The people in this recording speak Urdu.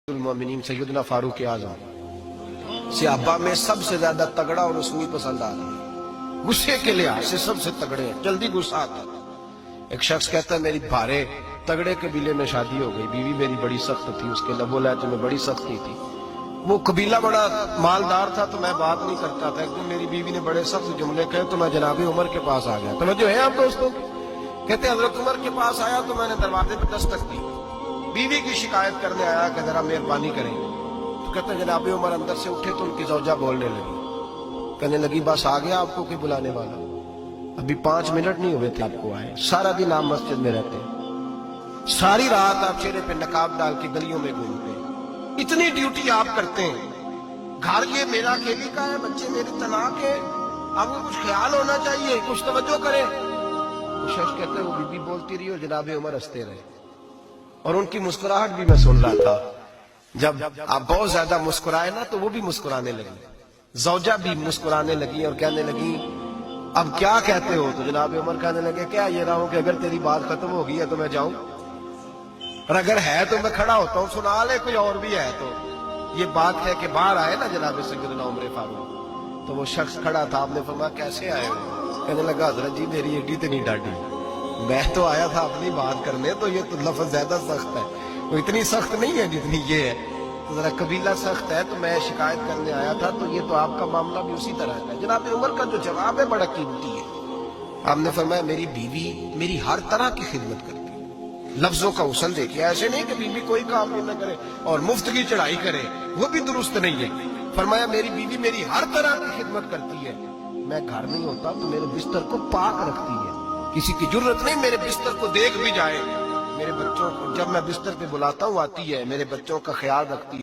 المومنین سیدنا فاروق اعظم صحابہ میں سب سے زیادہ تگڑا اور رسول پسند آدمی، غصے کے لحاظ سے سب سے تگڑے ہیں، جلدی غصہ آتا تھا۔ ایک شخص کہتا ہے میری بھارے تگڑے قبیلے میں شادی ہو گئی، بیوی میری بڑی سخت تھی، اس کے لب و لہجے میں بڑی سختی تھی، وہ قبیلہ بڑا مالدار تھا تو میں بات نہیں کرتا تھا۔ ایک دن میری بیوی نے بڑے سخت جملے کہے تو میں جناب عمر کے پاس آ گیا۔ توجہ ہے آپ دوستوں؟ کہتے ہیں حضرت عمر کے پاس آیا تو میں نے دروازے پہ دستک دی، بیوی کی شکایت کرنے آیا کہ ذرا مہربانی کریں۔ تو کہتے ہیں جناب عمر اندر سے اٹھے تو ان کی زوجہ بولنے لگی، کہنے لگی بس آ گیا آپ کو کوئی بلانے والا؟ ابھی 5 منٹ نہیں ہوئے تھے آپ کو آئے، سارا دن آپ مسجد میں رہتے ہیں، ساری رات آپ چہرے پہ نقاب ڈال کے گلیوں میں گھومتے ہیں، اتنی ڈیوٹی آپ کرتے ہیں، گھر یہ میرا اکیلی کا ہے، بچے میری طلاق ہے، آپ کو کچھ خیال ہونا چاہیے، کچھ توجہ کریں۔ وہ شخص کہتے ہیں وہ بی بی بولتی رہی اور جناب عمر ہنستے رہے، اور ان کی مسکراہٹ بھی میں سن رہا تھا۔ جب آپ بہت زیادہ مسکرائے نا تو وہ بھی مسکرانے لگی، زوجہ بھی مسکرانے لگی اور کہنے لگی اب کیا کہتے ہو؟ تو جناب عمر کہنے لگے کیا یہ رہا ہوں کہ اگر تیری بات ختم ہو گئی ہے تو میں جاؤں، اور اگر ہے تو میں کھڑا ہوتا ہوں، سنا لے کوئی اور بھی ہے تو۔ یہ بات ہے کہ باہر آئے نا جناب سیدنا عمر فاروق، تو وہ شخص کھڑا تھا، آپ نے فرمایا کیسے آئے ہو؟ کہنے لگا حضرت جی میری ایڈی تو نہیں ڈاڈی، میں تو آیا تھا اپنی بات کرنے، تو یہ تو لفظ زیادہ سخت ہے، وہ اتنی سخت نہیں ہے جتنی یہ ہے، تو ذرا قبیلہ سخت ہے تو میں شکایت کرنے آیا تھا، تو یہ تو آپ کا معاملہ بھی اسی طرح ہے۔ جناب عمر کا جو جواب ہے بڑا قیمتی ہے۔ آپ نے فرمایا میری بیوی میری ہر طرح کی خدمت کرتی ہے، لفظوں کا حسن دیکھیے، ایسے نہیں کہ بیوی کوئی کام نہیں نہ کرے اور مفت کی چڑھائی کرے، وہ بھی درست نہیں ہے۔ فرمایا میری بیوی میری ہر طرح کی خدمت کرتی ہے، میں گھر نہیں ہوتا تو میرے بستر کو پاک رکھتی ہے، کسی کی ضرورت نہیں میرے بستر کو دیکھ بھی جائے، میرے بچوں کو جب میں بستر پہ بلاتا ہوں آتی ہے، میرے بچوں کا خیال رکھتی ہے۔